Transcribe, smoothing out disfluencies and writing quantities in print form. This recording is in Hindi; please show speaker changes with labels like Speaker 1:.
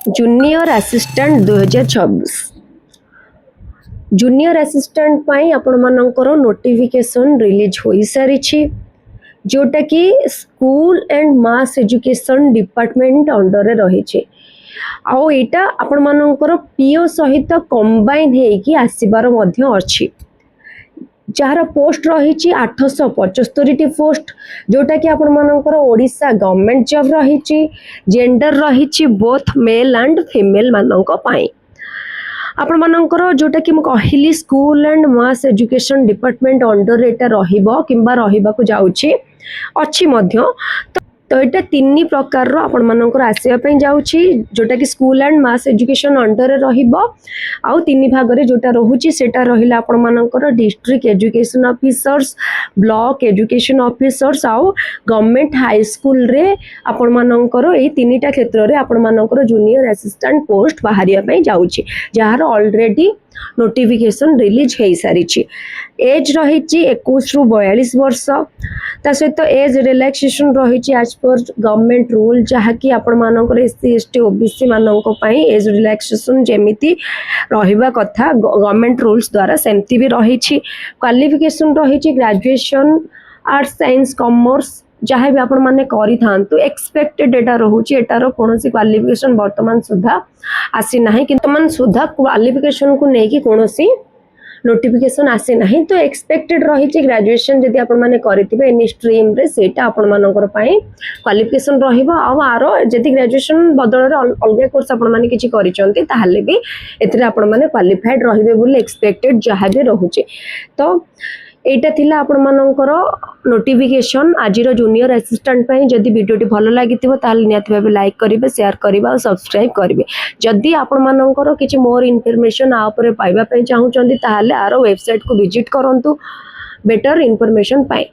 Speaker 1: जूनियर असिस्टेंट 2026 जूनियर असिस्टेंट पाई आपण मानकर नोटिफिकेशन रिलीज हो सारी जोटा कि school and mass education department under रही आउ एटा आपण मानकर पीओ सहित कंबाइन हेकी आसीबार मध्य अछि जार पोस्ट रही 875 पोस्ट जोटा कि आपण मानकर ओडिशा गवर्नमेंट जॉब रही जेंडर रही बोथ मेल एंड फीमेल मानक पाई आपण मानकर जोटा कि कहली school and mass education department under एटा रहिबो किंबा रहिबाकू जाउची अछि मध्य तो ये तीन प्रकार आपण मानकर आसवाई जाऊँगी जोटा कि school and mass education under आउ तीन भाग में जोटा रोचे सेटा रहा आपण मानकर district education officers block education officers आउ गवर्नमेंट हाई स्कूल रे आपण मानकर ये तीनटा क्षेत्र में आपण मानकर जूनियर असिस्टेंट पोस्ट बाहर जाऊँगी जार ऑलरेडी नोटिफिकेशन रिलीज हो सारी एज रही 21 रु 42 वर्ष ता सहित एज रिलैक्सेशन रही आज पर गवर्नमेंट रूल जहाँकि आपण मानकर एससी एसटी ओबीसी मानक पई एज रिलैक्सेशन जेमिति रहिबा कथा गवर्नमेंट रूल्स द्वारा सेमती भी रही क्वालिफिकेशन रही ग्रेजुएशन आर्ट्स साइंस कॉमर्स जहाँ भी आपण माने करि थांतु एक्सपेक्टेड एटा रहउची एटार कोनोसी क्वालिफिकेशन वर्तमान सुधा आसी नाही किंतु मन सुधा क्वालिफिकेशन को नेकी कोनोसी नोटिफिकेशन आसी नाही तो एक्सपेक्टेड रही ग्रेजुएशन जदि आपण माने करिथिबे एनी स्ट्रीम रे सेटा आपण मानकर पई क्वालिफिकेशन रहिबो आ आरो जदि ग्रेजुएशन बदल रे अलग कोर्स आपण माने किछि करिचंती ताहाले भी एथिरे आपण माने क्वालिफाइड रहिबे बोली एक्सपेक्टेड जहाँ भी रहउची तो एटा थिला आपण मानकर नोटिफिकेशन आजिर जूनियर असिस्टेंट पई जदि वीडियोटी भलो लागिथिबो ताल नियत भाबे लाइक करिवे शेयर करिवे और सब्सक्राइब करिवे जदि आपण मानकर किछि मोर इन्फॉर्मेशन आ ऊपर पाइबा पई चाहूचंती ताहाले आरो वेबसाइट को विजिट करंतु बेटर इन्फॉर्मेशन पाए।